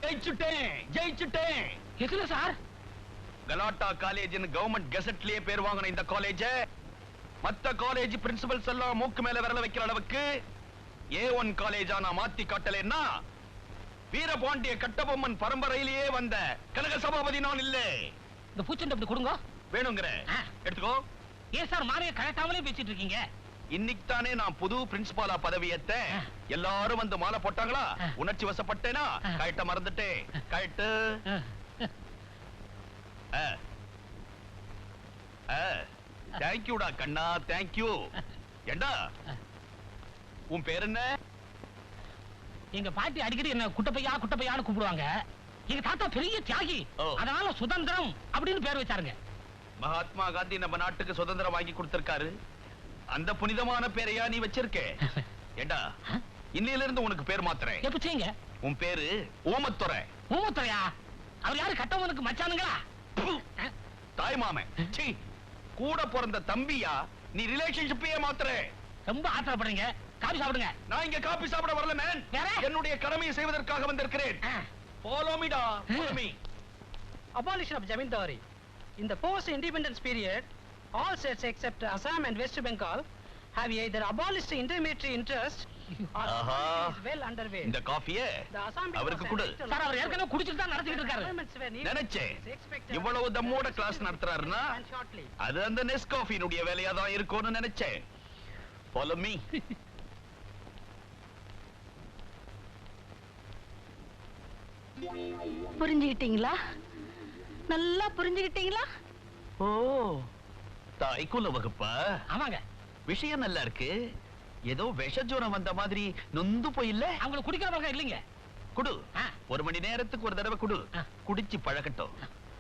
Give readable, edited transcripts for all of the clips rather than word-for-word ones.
ஜெயிச்சுட்டேன். எதுல சார்? கலாட்டா காலேஜ்னு கவர்மெண்ட் கெசட்லயே பேர் வாங்கின இந்த காலேஜ் மத்த காலேஜ் பிரின்சிபல்ஸ் எல்லாம் மூக்கு மேல விரல வைக்கிற அளவுக்கு A1 காலேஜா நான் மாத்தி காட்டலன்னா வீரபாண்டிய கட்டபொம்மன் பரம்பரையிலேயே வந்த கனக சபாபதி நான் இல்ல. இந்த பூச்செண்டு அப்படி கொடுங்க. வேணுங்கிற எடுத்துக்கோ. ஏன் சார் மாலையை கழட்டாமலே பேசிட்டு இருக்கீங்க? இன்னைக்கு தானே நான் புது பிரின்சிபாலா பதவியேத்த. எல்லாரும் வந்து மாலை போட்டாங்களா? உணர்ச்சி வசப்பட்டேனா கழட்ட மறந்துட்டேன். கழட்டு. தேங்க்யூடா கண்ணா, தேங்க்யூ. ஏண்டா உன் பேர் என்ன? எங்க பாட்டி அடிக்கடி என்ன குட்டப்பையா குட்டப்பையான்னு கூப்பிடுவாங்க. எங்க தாத்தா பெரிய தியாகி, அதனால சுதந்திரம் அப்படின்னு பேர் வச்சாருங்க. மகாத்மா காந்தி நம்ம நாட்டுக்கு சுதந்திரம் வாங்கி கொடுத்திருக்காரு. அந்த புனிதமான பேரையா நீ வச்சிருக்க? ஏண்டா இன்னையில இருந்து உனக்கு பேர் மாத்துறேன். எப்படிங்க? உன் பேரு ஊமத்துறை. ஊமத்துறையா? அவர் யாரு? கட்டவனுக்கு மச்சானுங்களா? தாய் மாமன். கூட பிறந்த தம்பியா? நீ ரிலேஷன்ஷிப்பையே மாத்துற. ரொம்ப ஆத்திரப்படுறீங்க. காபி சாப்பிடுங்க. நான் இங்க காபி சாப்பிட வரல மேன். என்னுடைய கடமையை செய்வதற்காக வந்திருக்கிறேன். Follow me da. Follow me. Abolition of Jamindari. In the post-independence period, all states except Assam and West Bengal have either abolished intermediary interest or is well underway. இந்த காபியே அவருக்கு கொடு. சார் அவர் ஏற்கனவே குடிச்சிட்டு தான் நடத்திட்டு இருக்காரு. நினைச்சேன் இவ்வளவு தம்மோட கிளாஸ் நடத்துறாருன்னா அது அந்த நெஸ்காஃபினுடைய வேலையா தான் இருக்கும்னு நினைச்சேன். Follow me. புரிஞ்சுக்கிட்டீங்களா? நல்லா புரிஞ்சுக்கிட்டீங்களா? ஓ தாய்க்குல வகுப்பா? ஆமாங்க. விஷயம் நல்லா இருக்கு. ஏதோ விஷஜுரம் வந்த மாதிரி நொந்து போயில்ல. அவங்கள குடிக்காம இல்லைங்க. குடு. 1 மணி நேரத்துக்கு ஒரு தடவை குடு. குடிச்சு பழக்கட்டும்.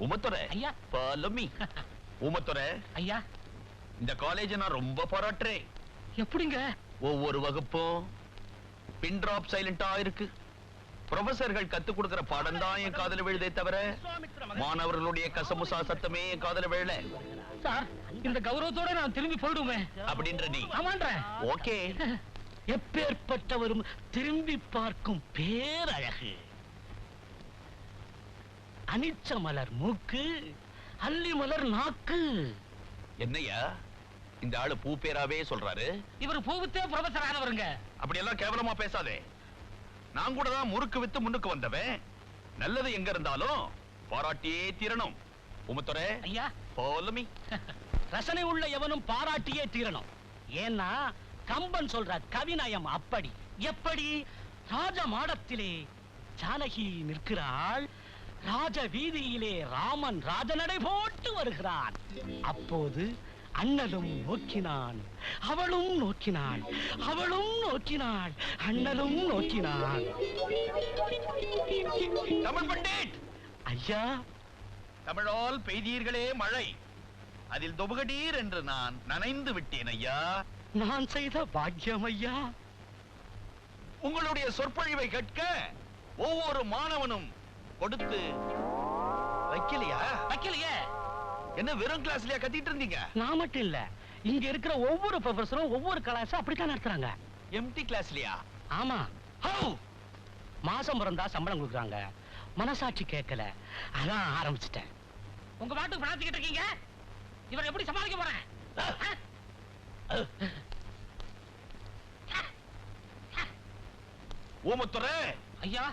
உமத்துறை ஐயா. Follow me. உமத்துறை ஐயா, இந்த காலேஜ் நான் ரொம்ப பாராட்டுறேன். எப்படிங்க? ஒவ்வொரு வகுப்பும் பின் டிராப் சைலண்டா இருக்கு. ப்ரொஃபசர்கள் கத்து கொடுக்கிற பாடம் தான் என் காதல விழுதே தவிர மாணவர்களுடைய கசமுசா சத்தமே என் காதல விழல. சார் இந்த கௌரவத்தோட நான் திரும்பி போயிடுவேன் அப்படின்ற நீ? ஆமான்றேன். ஓகே. எப்பேற்பட்டவரும் திரும்பி பார்க்கும் பேரழகு. அனிச்ச மலர் மூக்கு, அல்லி மலர் நாக்கு. என்னையா இந்த ஆளு பூ பேராவே சொல்றாரு? இவர் பூவித்தே ப்ரொஃபசர் ஆனவருங்க. அப்படி எல்லாம் கேவலமா பேசாதே. நான் கூட தான் முறுக்கு வித்து முன்னுக்கு வந்தவன். நல்லது எங்க இருந்தாலும் பாராட்டியே தீரணும். உமத்துறை ஐயா. Follow me. ரசனை உள்ள எவனும் பாராட்டியே தீரணும். ஏன்னா கம்பன் சொல்ற கவிநயம் அப்படி. எப்படி? ராஜ மாடத்திலே ஜானகி நிற்கிறாள், ராஜ வீதியிலே ராமன் ராஜநடை போட்டு வருகிறான். அப்போது அண்ணலும் நோக்கினான், அவளும் நோக்கினாள், அவளும் நோக்கினாள், அண்ணலும் நோக்கினான். தமிழ் பண்டிட் ஐயா. தமிழால் பெய்தீர்களே மழை, அதில் தொபுகடீர் என்று நான் நனைந்து விட்டேன் ஐயா. நான் செய்த பாக்கியம் ஐயா. உங்களுடைய சொற்பொழிவை கேட்க ஒவ்வொரு மாணவனும் கொடுத்து வைக்கலையா? வைக்கலையே. என்ன வெறும் கிளாஸ்லயா கத்திட்டு இருந்தீங்க? நான் மட்டும் இல்ல, இங்க இருக்கிற ஒவ்வொரு ப்ரொஃபஸரும் ஒவ்வொரு கிளாஸ் அப்படித்தான் நடத்துறாங்க. எம்டி கிளாஸ்லயா? ஆமா. ஹவ்? மாசம் பிறந்தா சம்பளம் கொடுக்குறாங்க. மனசாட்சி கேட்கல, அதான் ஆரம்பிச்சிட்டேன். உங்க பாட்டுக்கு பிரார்த்திக்கிட்டு இருக்கீங்க. இவர் எப்படி சமாளிக்க போறேன்? ஊமத்துறை ஐயா.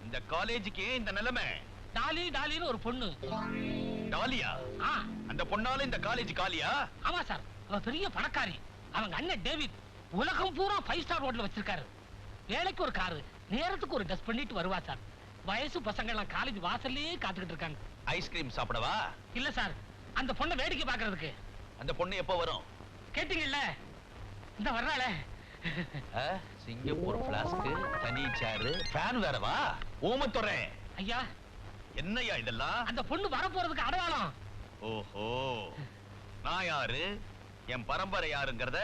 இந்த காலேஜுக்கு இந்த நிலைமை. டாலி டாலின்னு ஒரு பொண்ணு. டாலியா? அந்த பொண்ணால இந்த காலேஜ் காலியா? ஆமா சார், அவ பெரிய பணக்காரி. அவங்க அண்ணன் டேவிட் உலகம் பூரா 5 ஸ்டார் ஹோட்டல் வச்சிருக்காரு. வேலைக்கு ஒரு காரு, நேரத்துக்கு ஒரு டஸ்ட் பண்ணிட்டு வருவா சார். வயசு பசங்க எல்லாம் காலேஜ் வாசல்லே காத்துக்கிட்டு இருக்காங்க. ஐஸ்கிரீம் சாப்பிடவா? இல்ல சார், அந்த பொண்ணை வேடிக்கை பாக்குறதுக்கு. அந்த பொண்ணு எப்போ வரும்? கேட்டீங்கல்ல, இந்த வர்றாள. சிங்கப்பூர் பிளாஸ்க், தனி சேர், ஃபேன் வேறவா? ஊமத்துறை ஐயா. என்னையா இதெல்லாம்? அந்த பொண்ணு வர போறதுக்கு அடையாளம். ஓஹோ, நான் யாரு, என் பரம்பரை யாருங்கறத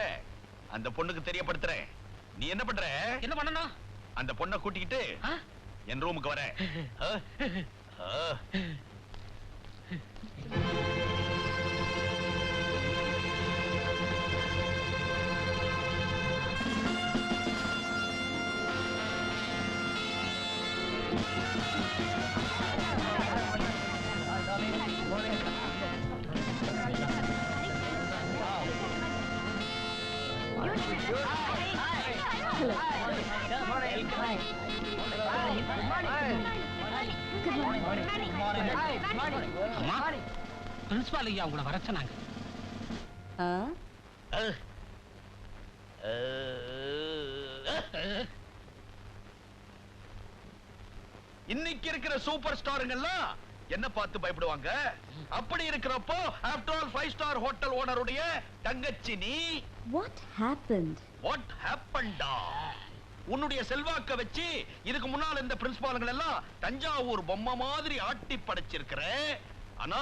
அந்த பொண்ணுக்கு தெரியப்படுத்துறேன். நீ என்ன பண்ற? என்ன பண்ணணும்? அந்த பொண்ணை கூட்டிக்கிட்டு என் ரூமுக்கு வர. அம்மா பிரின்சிபால் ஐயா உங்களை வர சொன்னாங்க. இன்னைக்கு இருக்கிற சூப்பர் ஸ்டாருங்கெல்லாம் என்ன பார்த்து பயப்படுவாங்க? அப்படி இருக்கிறப்போ ஆஃப்டர் ஆல் 5 ஸ்டார் ஹோட்டல் ஓனருடைய தங்கச்சி நீ. What happened? What happened? உன்னுடைய செல்வாக்க வச்சு இதுக்கு முன்னால இந்த பிரின்சிபால்கள் எல்லாம் தஞ்சாவூர் பொம்மை மாதிரி ஆட்டி படைச்சிருக்கிற. ஆனா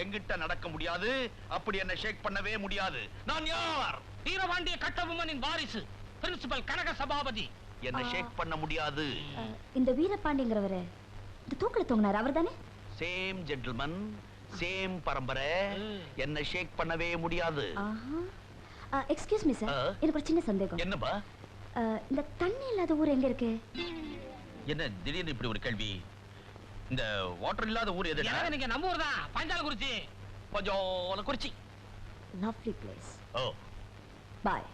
எங்கிட்ட நடக்க முடியாது. அப்படி என்ன ஷேக் பண்ணவே முடியாது. நான் யார்? வீரபாண்டிய கட்டபொம்மனின் வாரிசு பிரின்சிபல் கனக சபாபதி. என்ன ஷேக் பண்ண முடியாது. இந்த வீரபாண்டிங்கிறவரு இந்த தூக்குல தொங்கினார் அவர்தானே? சேம் ஜென்டில்மன், சேம் பரம்பரை. என்ன ஷேக் பண்ணவே முடியாது. எக்ஸ்கியூஸ் மீ சார், எனக்கு ஒரு சின்ன சந்தேகம். என்னப்பா? இந்த தண்ணி இல்லாத ஊர் எங்க இருக்கு? என்ன திடீர்னு இப்படி ஒரு கேள்வி? இந்த வாட்டர் இல்லாத ஊர் எதுடா? நீங்க நம்ம ஊர் தான், பாஞ்சாலங்குறிச்சி. பாஞ்சாலங்குறிச்சி. Lovely place. ஓ. Bye.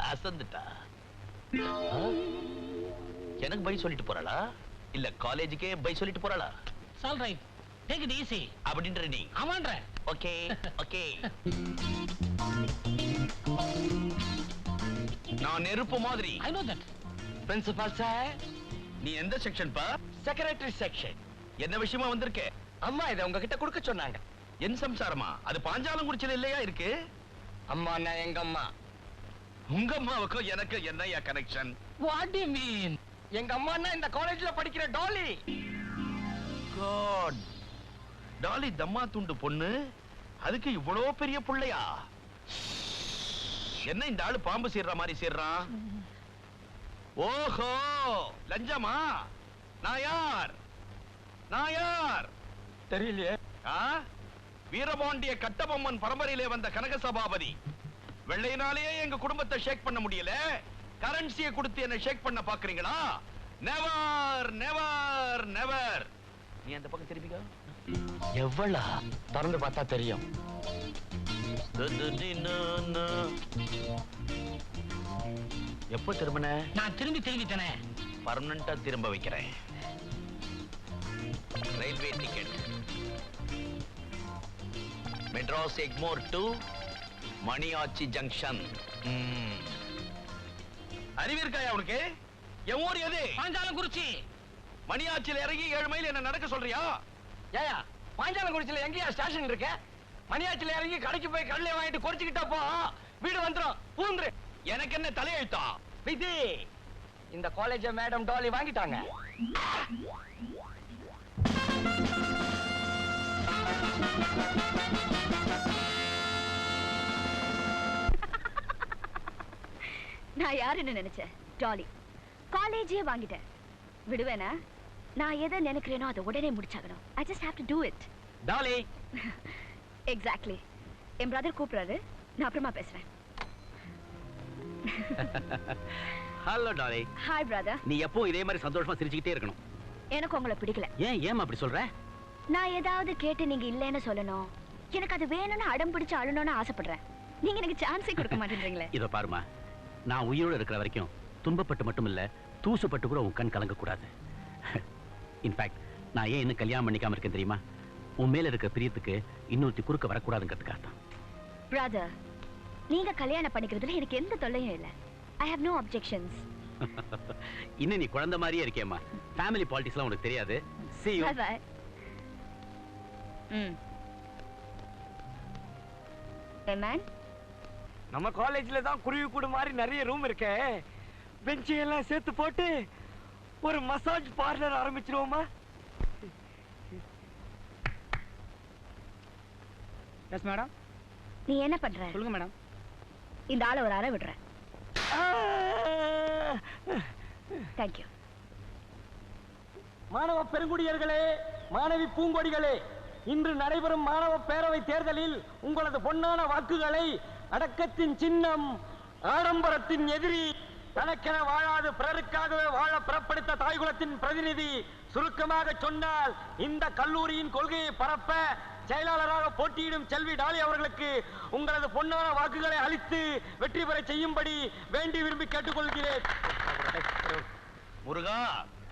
அசந்துட்டா. எனக்கு பை சொல்லிட்டு போறாளா? இல்ல காலேஜுக்கே பை சொல்லிட்டு போறாளா? All right, take it easy அப்படின்ற நீ. ஆமான்ற. Okay okay. நான் நெருப்பு மாதிரி. I know that. Principal sir, நீ எந்த செக்ஷன் பா? Secretary section. என்ன விஷயமா வந்திருக்க? அம்மா இதை உங்ககிட்ட கொடுக்க சொன்னாங்க. என் சம்சாரமா? அது பாஞ்சாலங்குறிச்சில இல்லையா இருக்கு? அம்மா நான் எங்க அம்மா. உங்க அம்மாவுக்கும் எனக்கு என்னையா connection? What to you mean? எங்க அம்மான்னா இந்த காலேஜ்ல படிக்கிற டாலி. காட், டாலி தம்மா துண்டு பொண்ணு, அதுக்கு இவ்வளோ பெரிய புள்ளையா? என்ன இந்த ஆளு பாம்பு சீர்ற மாதிரி சீர்றான்? ஓஹோ, லஞ்சமா? நான் யார்? நான் யார்? தெரியலையே. வீரபாண்டிய கட்டபொம்மன் பரம்பரையிலே வந்த கனக சபாபதி. வெள்ளையினாலேயே எங்க குடும்பத்தை ஷேக் பண்ண முடியல. கரன்சியை கொடுத்து என்ன ஷேக் பண்ண பாக்குறீங்களா? Never never never. நீ அந்த பக்கம் திரும்பிக்கோ. எவ்வளா திறந்து பார்த்தா தெரியும். எப்போ திரும்பின? நான் திரும்பிட்டேனே. பர்மனண்டா திரும்ப வைக்கிறேன். Railway ticket, Madras Egmore to Maniyachi junction. அறிவிருக்காயா உனக்கு? என் ஊர் எது? பாஞ்சாலங்குறிச்சி. மணியாச்சில இறங்கி 7 மைல் என்ன நடக்க சொல்றியா? ஏயா பாஞ்சாலங்குறிச்சில எங்கயா ஸ்டேஷன் இருக்க? மணியாச்சில இறங்கி கடைக்கு போய் கடலை வாங்கிட்டு குறைச்சிக்கிட்டா போ, வீடு வந்துரும். பூந்துரு. எனக்கு என்ன தலையெழுத்தா? விதி. இந்த காலேஜ மேடம் டாலி வாங்கிட்டாங்க. நான் யாருன்னு நினைச்சேன்? டாலி. காலேஜே வாங்கிட்டேன். விடுவேனா? நான் எதை நினைக்கிறேனோ அதை உடனே முடிச்சாகணும். I just have to do it. Dolly. Exactly. என் பிரதர் கூப்பிடுறாரு, நான் அப்புறமா பேசுறேன். Hello Dolly. Hi brother. நீ எப்போ இதே மாதிரி சந்தோஷமா சிரிச்சுக்கிட்டே இருக்கணும். எனக்கு உங்களை பிடிக்கல. ஏன் அப்படி சொல்ற? நான் ஏதாவது கேட்டு நீங்க இல்லைன்னு சொல்லணும். எனக்கு அது வேணும்னு அடம் பிடிச்சு அழணும்னு ஆசைப்படுறேன். நீங்க எனக்கு சான்ஸே கொடுக்க மாட்டேன்றீங்களே. இதோ பாருமா, நான் உயிரோட இருக்கிற வரைக்கும் துன்பப்பட்டு மட்டும் இல்ல, தூசுப்பட்டு கூட உன் கண் கலங்க கூடாது. இன்ஃபேக்ட் நான் ஏன் இன்னும் கல்யாணம் பண்ணிக்காம இருக்கேன் தெரியுமா? உன் மேல இருக்கிற பிரியத்துக்கு இன்னொருத்தி குறுக்க வரக்கூடாதுங்கிறதுக்காக தான். பிரதர், நீங்க கல்யாணம் பண்ணிக்கிறதுல எனக்கு எந்த தொல்லையும் இல்லை. I have no objections. இன்னும் நீ குழந்தை மாதிரியே இருக்கேம்மா. ஃபேமிலி பாலிடிக்ஸ்லாம் உனக்கு தெரியாது. See you. Bye bye. Hey man. நம்ம காலேஜ்ல தான் குருவி கூடு மாதிரி நிறைய ரூம் இருக்கே. பெஞ்ச் எல்லாம் சேர்த்து போட்டு ஒரு மசாஜ் பார்லர் ஆரம்பிச்சிருவோமா? Yes madam. நீ என்ன பண்ற? சொல்லுங்க மேடம். இந்த ஆளை ஒரு அறை விடுறேன். Thank you. மாணவ பெருங்குடியர்களே, மாணவி பூங்கொடிகளே, இன்று நடைபெறும் மாணவ பேரவை தேர்தலில் உங்களது பொன்னான வாக்குகளை அடக்கத்தின் சின்னம், ஆடம்பரத்தின் எதிரி, தனக்கென வாழாது பிறருக்காகவே வாழ பிறப்படுத்த தாய்குலத்தின் பிரதிநிதி, சுருக்கமாக சொன்னால் இந்த கல்லூரியின் கொள்கையை பரப்ப செயலாளராக போட்டியிடும் செல்வி டாலி அவர்களுக்கு உங்களது பொன்னான வாக்குகளை அளித்து வெற்றி பெற செய்யும்படி வேண்டி விரும்பி கேட்டுக்கொள்கிறேன். முருகா,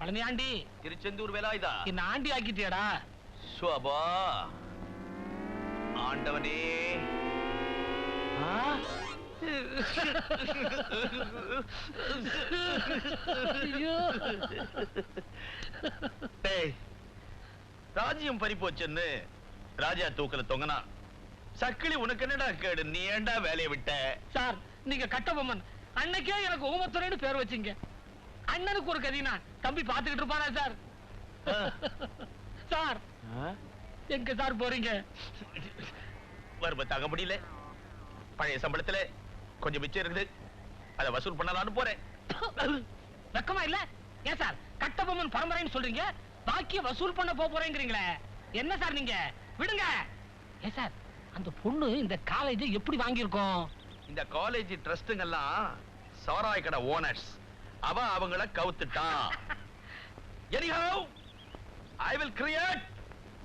பழனியாண்டி திருச்செந்தூர் வேலாயுதா என்ன ஆண்டி ஆக்கிட்டியாடா? சுபா ஆண்டவனே. ராஜ்யம் பறி போச்சுன்னு ராஜா தூக்கல தொங்கனா சக்கிலி உனக்கு என்னடா கேடு? நீ ஏண்டா வேலையை விட்ட? சார் நீங்க கட்டபொம்மன் அன்னைக்கே எனக்கு ஊமத்துறைன்னு பேர் வச்சீங்க. அண்ணனுக்கு ஒரு கதினா தம்பி பாத்துக்கிட்டு இருப்பாரா சார்? சார் எங்க சார் போறீங்க? வருவ தாங்க முடியல. பழைய சம்பளத்துல கொஞ்சம் மிச்சம் இருக்குது, அதை வசூல் பண்ணலாம்னு போறேன். வெக்கமா இல்ல? ஏன் சார் கட்டபொம்மன் பரம்பரைன்னு சொல்றீங்க, பாக்கிய வசூல் பண்ண போறேங்கிறீங்களே, என்ன சார் நீங்க? விடுங்க. ஏன் சார் அந்த பொண்ணு இந்த காலேஜ் எப்படி வாங்கியிருக்கோம்? இந்த காலேஜ் ட்ரஸ்டுங்கெல்லாம் சாராய கடை ஓனர்ஸ். அவங்கள கவுத்துட்டான். Anyhow, I will create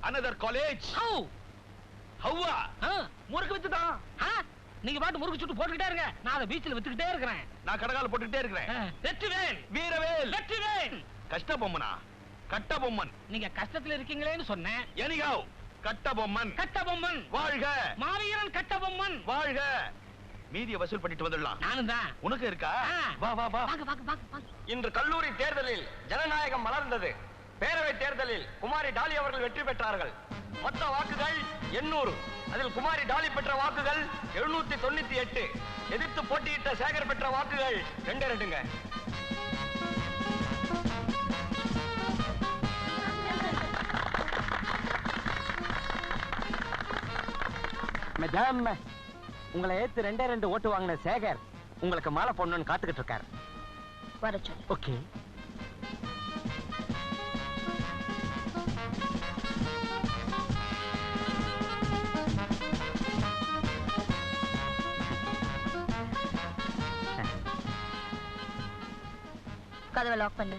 another college. Hawwa முறுக்கு வித்துதான். நீங்க பாட்டு முறுக்கு சுட்டு போட்டுக்கிட்டே இருங்க, நான் அதை பீச்சில் வித்துக்கிட்டே இருக்கிறேன். நான் கடகால போட்டுக்கிட்டே இருக்கிறேன். வெற்றிவேல் வீரவேல் வெற்றிவேல். கஷ்டபொம்மனா? கட்டபொம்மன். நீங்க கஷ்டத்துல இருக்கீங்களேன்னு சொன்னேன். Anyhow, கட்டபொம்மன். கட்டபொம்மன் வாழ்க. மாவீரன் கட்டபொம்மன் வாழ்க. மீதிய வசூல் பண்ணிட்டு வந்துடலாம். நானும் தான். உனக்கு இருக்கா? வா வா வா. வாங்க வாங்க வாங்க வாங்க. இன்று கல்லூரி தேர்தலில் ஜனநாயகம் மலர்ந்தது. பேரவை தேர்தலில் குமாரி டாலி அவர்கள் வெற்றி பெற்றார்கள். மொத்த வாக்குகள் 800. அதில் குமாரி டாலி பெற்ற வாக்குகள் 798. எதிர்த்து போட்டியிட்ட சேகர் பெற்ற வாக்குகள் 2-2ங்க. மேடம், உங்களை ஏத்து 2 ஓட்டு வாங்கின சேகர் உங்களுக்கு மாலை போடணும்னு காத்துக்கிட்டு இருக்காரு. வர சொல்லு. ஓகே. கதவை லாக் பண்ணு.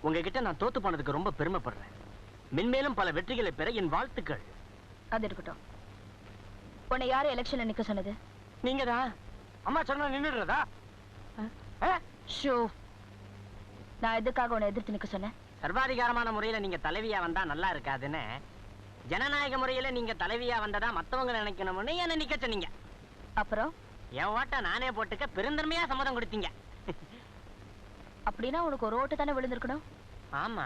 உங்ககிட்ட நான் தோத்து போனதுக்கு ரொம்ப பெருமைப்படுறேன். மென்மேலும் பல வெற்றிகளை பெற என் வாழ்த்துக்கள். அது இருக்கட்டும். உன்னை யாரு எலெக்ஷன்ல நிக்க சொன்னது? நீங்கதான். அம்மா சொன்னா நின்னுடுறதா? ஷோ, நான் எதுக்காக உன்னை எதிர்த்து நிக்க சொன்னேன்? சர்வாதிகாரமான முறையில நீங்க தலைவியா வந்தா நல்லா இருக்காதுன்னு, ஜனநாயக முறையில நீங்க தலைவியா வந்ததா மத்தவங்க நினைக்கணும்னு என்ன நிக்க சொன்னீங்க. அப்புறம் என் ஓட்ட நானே போட்டுக்க பெருந்தன்மையா சம்மதம் கொடுத்தீங்க. அப்படின்னா உனக்கு ஒரு ஓட்டு தானே விழுந்திருக்கணும். ஆமா,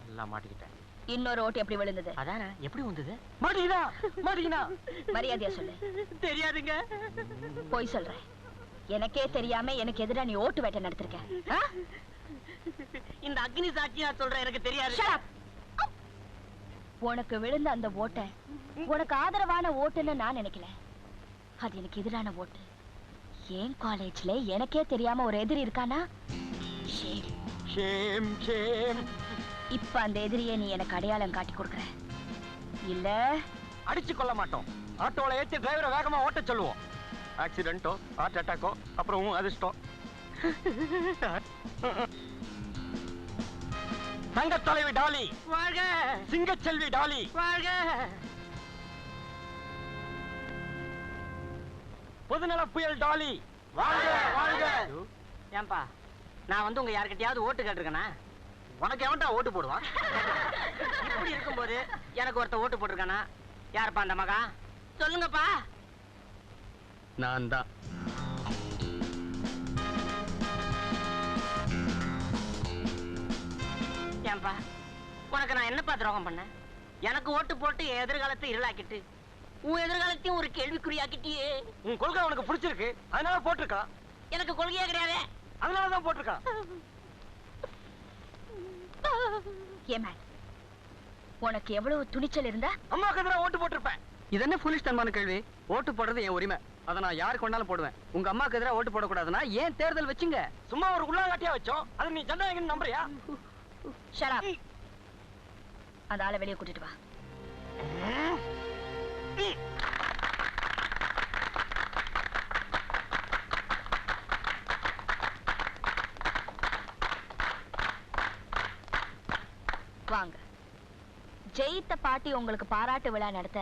எல்லாம் மாட்டிக்கிட்டேன். இன்னொரு ஓட்டு எப்படி விழுந்தது? அதானே, எப்படி வந்தது? மாட்டிக்கினா மரியாதையா சொல்லு. தெரியாதுங்க. போய் சொல்றேன். எனக்கே தெரியாம எனக்கு எதிரா நீ ஓட்டு வேட்டை நடத்திருக்க. இந்த அக்னி சாட்சியா சொல்றேன், எனக்கு தெரியாது. உனக்கு விழுந்த அந்த ஓட்டை உனக்கு ஆதரவான ஓட்டுன்னு நான் நினைக்கல. அது எனக்கு எதிரான ஓட்டு. ஏன் காலேஜ்ல எனக்கே தெரியாம ஒரு எதிரி இருக்கானா? இப்ப அந்த எதிரியை நீ எனக்கு அடையாளம் காட்டி கொடுக்கற இல்ல? அடிச்சு கொள்ள மாட்டோம். ஆட்டோல ஏத்தி டிரைவரை வேகமா ஓட்ட சொல்லுவோம். ஆக்சிடென்ட்டோ ஹார்ட் அட்டாக்கோ அப்புறம் அதிர்ஷ்டம். தங்க தலைவி டாலி வாழ்க. சிங்கச்செல்வி டாலி வாழ்க. பொதுநல புயல் டாலி வாழ்க வாழ்க. ஏன்பா, நான் வந்து உங்க யார்கிட்டயாவது ஓட்டு கேட்டிருக்கேனா? உனக்கு எவன்டா ஓட்டு போடுவான்? இப்படி இருக்கும்போது எனக்கு ஒருத்த ஓட்டு போட்டிருக்கானா? யாருப்பா அந்த மகா? சொல்லுங்கப்பா. நான் தான். ஏன்பா, உனக்கு நான் என்னப்பா துரோகம் பண்ண? எனக்கு ஓட்டு போட்டு என் எதிர்காலத்தை இருளாக்கிட்டு உன் எதிர்காலத்தையும் ஒரு கேள்விக்குறியாக்கிட்டியே. உன் கொள்கை உனக்கு பிடிச்சிருக்கு, அதனால போட்டிருக்கா. எனக்கு கொள்கையே கிடையாது, அதனாலதான் போட்டிருக்கா. ஏமா, உனக்கு எவ்வளவு துணிச்சல் இருந்தா அம்மாவுக்கு எதிராக ஓட்டு போட்டிருப்பேன். இது என்ன ஃபுலிஷ் தன்மான கேள்வி? ஓட்டு போடுறது என் உரிமை, அதை நான் யாருக்கு வேணாலும் போடுவேன். உங்க அம்மாவுக்கு எதிராக ஓட்டு போடக்கூடாதுன்னா ஏன் தேர்தல் வச்சுங்க? சும்மா ஒரு உள்ளாங்காட்டியா வச்சோம், அது நீ ஜனநாயகன் நம்புறியா? Shut up. அந்த ஆளை வெளியே கூட்டிட்டு வா. வாங்க. ஜெயித்த பாட்டி உங்களுக்கு பாராட்டு விழா நடத்த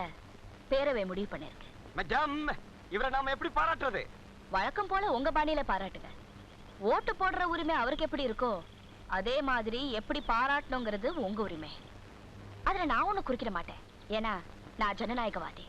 பேரவை முடிவு பண்ணிருக்கு. மேடம், இவரை நாம எப்படி பாராட்டுறது? வழக்கம் போல உங்க பாணியில பாராட்டுங்க. ஓட்டு போடுற உரிமை அவருக்கு எப்படி இருக்கோ அதே மாதிரி எப்படி பாராட்டணுங்கிறது உங்க உரிமை. அதுல நான் ஒண்ணு குறிக்கிட மாட்டேன். ஏன்னா நான் ஜனநாயகவாதி.